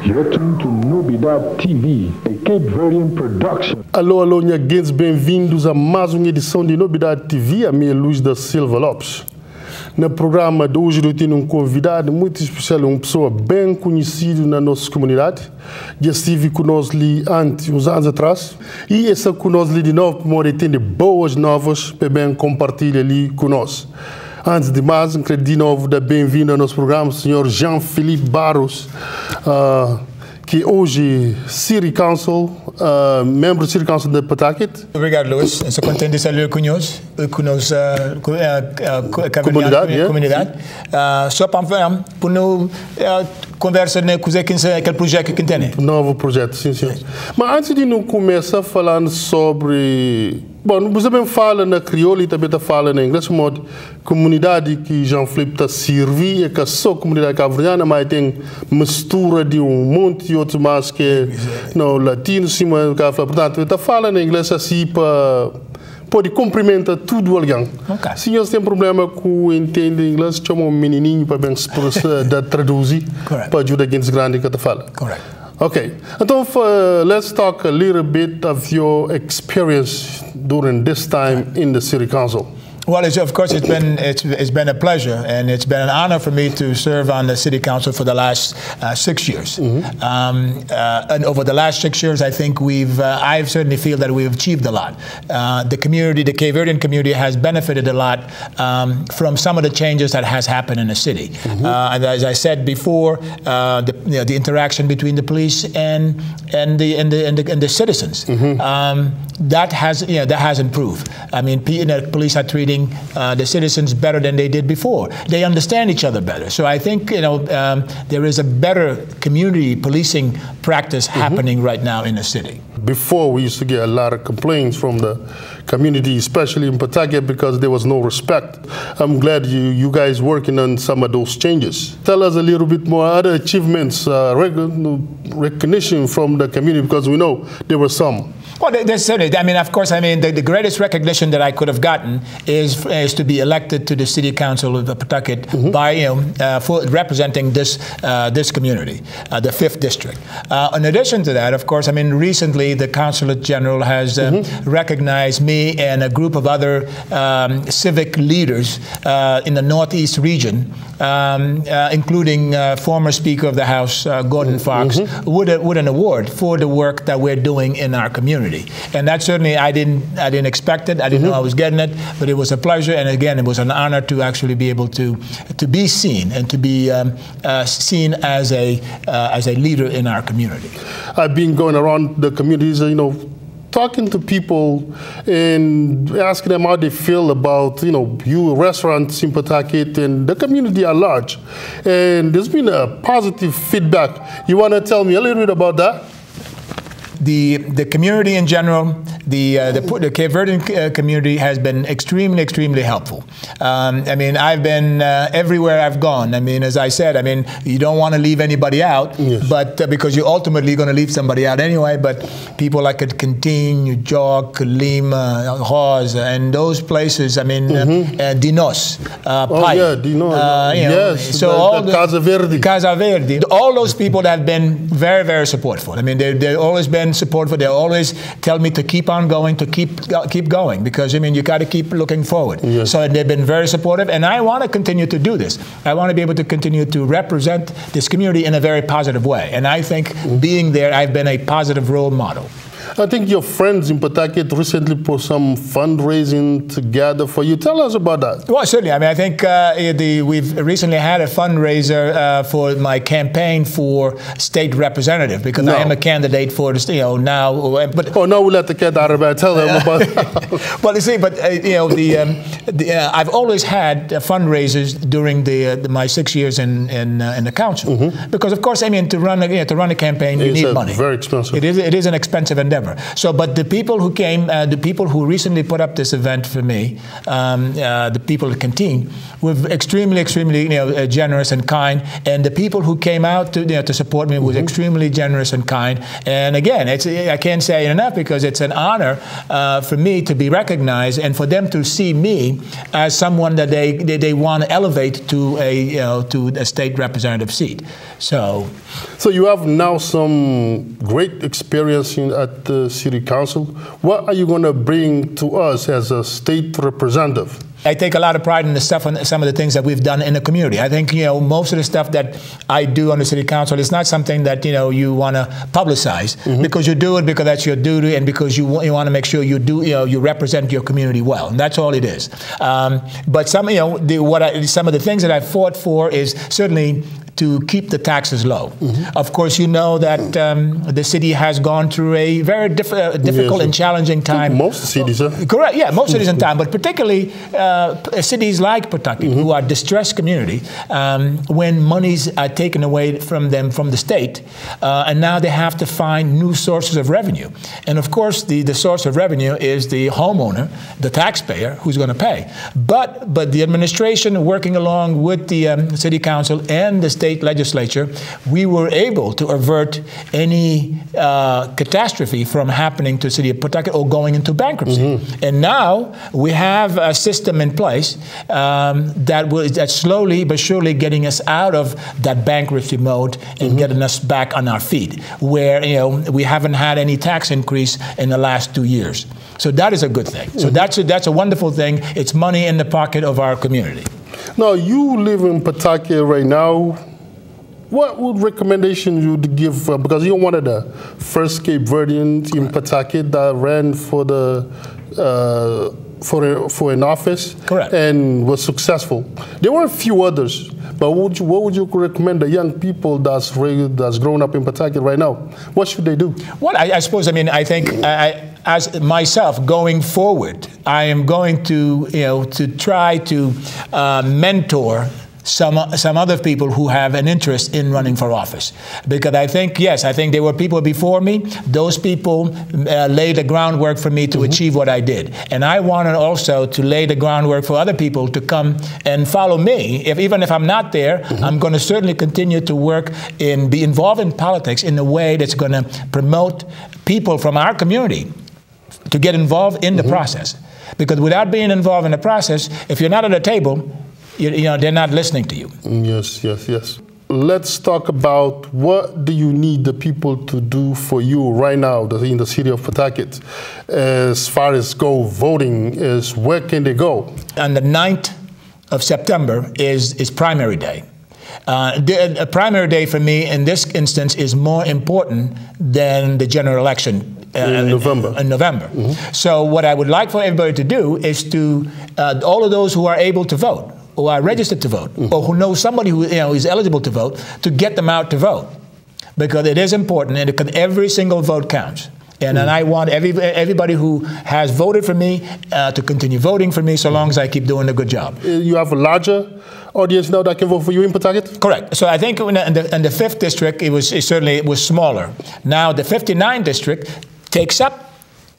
You're tuned to Novidade TV, a Cape Verdean production. Alô, alô, minha gente, bem-vindos a mais uma edição de Novidade TV. A minha Luz da Silva Lopes. No programa de hoje eu tenho um convidado muito especial, uma pessoa bem conhecida na nossa comunidade. Já estive conosco ali antes, uns anos atrás. E essa conosco ali de novo, porque tem boas novas para bem compartilhar ali conosco. Antes de mais, quero de novo dar bem-vindo ao nosso programa, o senhor Jean Phillipe Barros, que hoje é City Council, membro do City Council de Pawtucket. Obrigado, Luís. Estou contente de estar conosco, comunidade. Só para não conversa com aquele projeto que tem. Novo projeto, sim, sim. Mas antes de não começar falando sobre... Bom, você também fala na crioula e também fala na inglês, modo comunidade que Jean Phillipe está servindo, é que só comunidade cabo-verdiana, mas tem mistura de monte de outros mais que não latino, sim, mas portanto, está falando na inglês assim para pode cumprimentar tudo alguém. Okay. Se você tem problema com entender inglês, chama menininho para bem traduzir para ajudar gente grande que está falando. Correct. Okay, então let's talk a little bit of your experience during this time in the City Council. Well, of course, it's been a pleasure, and it's been an honor for me to serve on the City Council for the last 6 years. And over the last 6 years, I think I certainly feel that we've achieved a lot. The community, the Cape Verdean community, has benefited a lot from some of the changes that has happened in the city. And as I said before, the interaction between the police and the citizens. That has improved. I mean, the police are treating the citizens better than they did before. They understand each other better. So I think there is a better community policing practice happening right now in the city. Before, we used to get a lot of complaints from the community, especially in Pawtucket, because there was no respect. I'm glad you guys working on some of those changes. Tell us a little bit more other achievements, recognition from the community, because we know there were some. Well, there's certainly. I mean, of course. I mean, the greatest recognition that I could have gotten is to be elected to the City Council of Pawtucket by for representing this community, the 5th district. In addition to that, of course, I mean, recently the Consulate General has recognized me and a group of other civic leaders in the Northeast region, including former Speaker of the House Gordon Fox, with an award for the work that we're doing in our community. And that certainly I didn't expect it. I didn't know I was getting it, but it was a pleasure. And again, it was an honor to actually be able to be seen and to be seen as a leader in our community. I've been going around the communities, talking to people and asking them how they feel about, your restaurants in Pawtucket and the community at large. And there's been a positive feedback. You want to tell me a little bit about that? The community in general, the Cape Verdean community has been extremely helpful. I mean, I've been everywhere I've gone. I mean, as I said, I mean, you don't want to leave anybody out, but because you're ultimately going to leave somebody out anyway. But people like at Canteen, New York, Lima, Rhode, and those places. I mean, Dinos, Pai. Dinos. Yes. So all the Casa Verde. All those people have been very supportive. I mean, they've always been supportive. They always tell me to keep on going, to keep going, because I mean you got to keep looking forward. Yes. So they've been very supportive, and I want to continue to do this. I want to be able to continue to represent this community in a very positive way, and I think being there, I've been a positive role model. I think your friends in Pawtucket recently put some fundraising together for you. Tell us about that. Well, certainly. I mean, I think we've recently had a fundraiser for my campaign for state representative, because I am a candidate for the now. But now we'll let the cat out of bed. Tell them about that. Well, you see, but I've always had fundraisers during my 6 years in the council, because of course, I mean, to run a campaign, you need money. Very expensive. It is an expensive endeavor. whatever. So, but the people who came, the people who recently put up this event for me, the people at the canteen, were extremely, generous and kind. And the people who came out to support me was extremely generous and kind. And again, I can't say it enough because it's an honor for me to be recognized and for them to see me as someone that they want to elevate to a state representative seat. So you have now some great experience at the city council. What are you going to bring to us as a state representative? I take a lot of pride in the stuff and some of the things that we've done in the community. I think most of the stuff that I do on the city council is not something that you want to publicize because you do it because that's your duty and because you want to make sure you do you represent your community well, and that's all it is. But some some of the things that I fought for is certainly to keep the taxes low. Of course, you know that the city has gone through a very difficult and challenging time. Most cities, correct? Yeah, most cities in time, but particularly cities like Pawtucket, who are distressed community, when monies are taken away from them from the state, and now they have to find new sources of revenue. And of course, the source of revenue is the homeowner, the taxpayer, who's going to pay. But the administration, working along with the city council and the state legislature, we were able to avert any catastrophe from happening to the city of Pawtucket or going into bankruptcy. And now we have a system in place that's slowly but surely getting us out of that bankruptcy mode and getting us back on our feet, where we haven't had any tax increase in the last 2 years. So that is a good thing. So that's a wonderful thing. It's money in the pocket of our community. Now, you live in Pawtucket right now. What would recommendation you would give, because you're one of the first Cape Verdeans in Pawtucket that ran for the for an office, correct, and was successful. There were a few others, but what would you recommend the young people that's grown up in Pawtucket right now? What should they do? Well, I suppose, I think as myself going forward, I am going to to try to mentor some other people who have an interest in running for office. Because I think, yes, I think there were people before me. Those people laid the groundwork for me to achieve what I did. And I wanted also to lay the groundwork for other people to come and follow me. Even if I'm not there, I'm going to certainly continue to work and be involved in politics in a way that's going to promote people from our community to get involved in the process. Because without being involved in the process, if you're not at the table, they're not listening to you. Yes, yes, yes. Let's talk about what do you need the people to do for you right now in the city of Pawtucket. As far as voting, where can they go? On the 9th of September is primary day. A primary day for me in this instance is more important than the general election. In November. In November. So what I would like for everybody to do is to, all of those who are able to vote, who are registered to vote, or who know somebody who is eligible to vote, to get them out to vote. Because it is important, and every single vote counts. And I want everybody who has voted for me to continue voting for me so long as I keep doing a good job. You have a larger audience now that can vote for you in Pawtucket? Correct. So I think in the 5th district, it was smaller. Now the 59th district takes up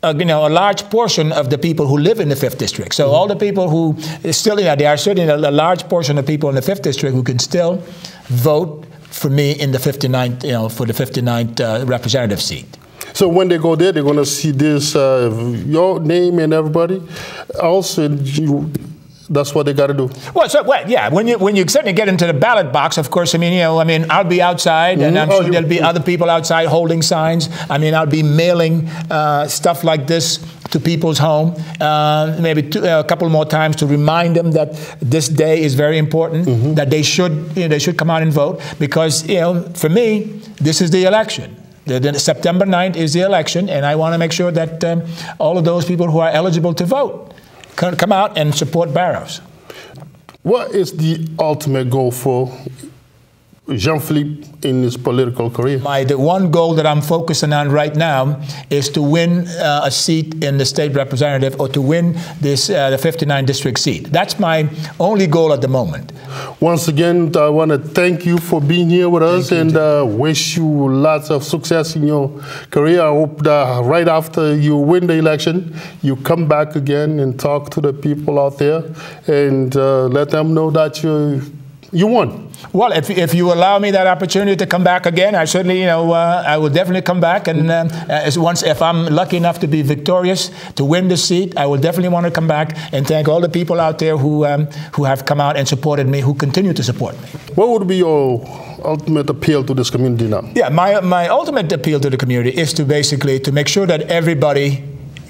a large portion of the people who live in the 5th district. So all the people who still, there are certainly a large portion of people in the 5th district who can still vote for me in the 59th, for the 59th representative seat. So when they go there, they're going to see this, your name and everybody. Also, that's what they got to do. Well, yeah. When you certainly get into the ballot box, of course. I'll be outside, and I'm sure there'll be other people outside holding signs. I'll be mailing stuff like this to people's home, maybe a couple more times to remind them that this day is very important, that they should come out and vote, because for me, this is the election. September 9th is the election, and I want to make sure that all of those people who are eligible to vote come out and support Barros. What is the ultimate goal for Jean Phillipe in his political career? The one goal that I'm focusing on right now is to win a seat in the state representative, or to win this the 59 district seat. That's my only goal at the moment. Once again, I want to thank you for being here with us, and wish you lots of success in your career. I hope that right after you win the election, you come back again and talk to the people out there and let them know that you won. Well, if you allow me that opportunity to come back again, I certainly, I will definitely come back. And if I'm lucky enough to be victorious, to win the seat, I will definitely want to come back and thank all the people out there who have come out and supported me, who continue to support me. What would be your ultimate appeal to this community now? Yeah, my ultimate appeal to the community is to basically to make sure that everybody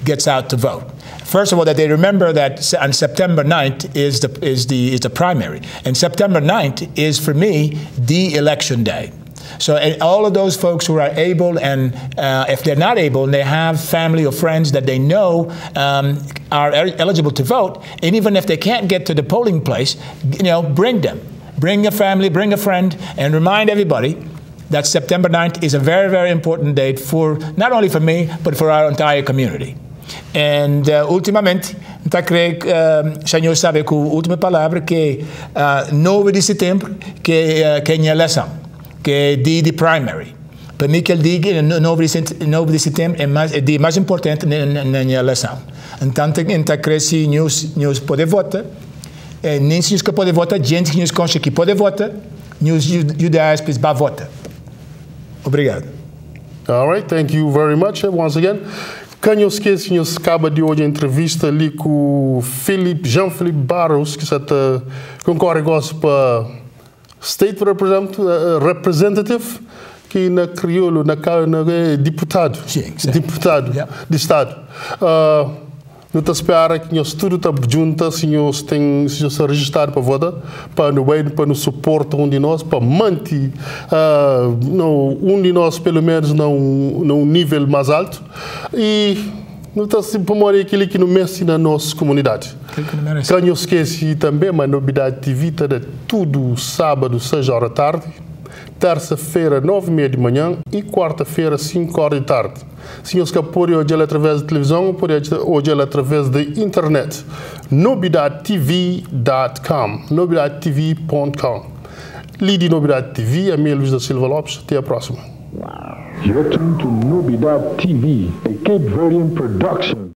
gets out to vote. First of all, that they remember that on September 9th is the primary, and September 9th is for me the election day. So all of those folks who are able, and if they're not able, and they have family or friends that they know are eligible to vote, and even if they can't get to the polling place, bring them. Bring a family, bring a friend, and remind everybody that September 9th is a very, very important date for not only for me, but for our entire community. And ultimamente, eu creio que o senhor sabe que a última palavra que 9 de setembro que é a eleição, que é dia de primary. Para mim, que ele diga 9 de setembro é o dia mais importante na eleição. Então, eu creio que nós podemos votar, nem se nós podemos votar, gente que nós conhece que pode votar, nós ajudamos para votar. Obrigado. All right, thank you very much once again. Quem eu esqueci, que nós acaba de hoje a entrevista ali com o Jean Phillipe Barros, que concorre para State Representative, que na crioulo, na deputado, deputado de Estado. Não te espera que nós tudo está junto, se nós estamos registrados para votar, para nos suportar um de nós, para manter de nós pelo menos num nível mais alto, e não está se promover aquilo que não mexe na nossa comunidade. Quem eu esqueci também, uma novidade de vida de tudo sábado, 6 horas da tarde, terça-feira, 9h30 da manhã, e quarta-feira, 5 horas da tarde. Se nós podem olhar através da televisão, podem olhar através da internet. nobidadetv.com, nobidadetv.com. Lidi Novidade TV, a minha Luís da Silva Lopes. Até a próxima. You're tuned to Nobidad TV, a Cape Verdean production.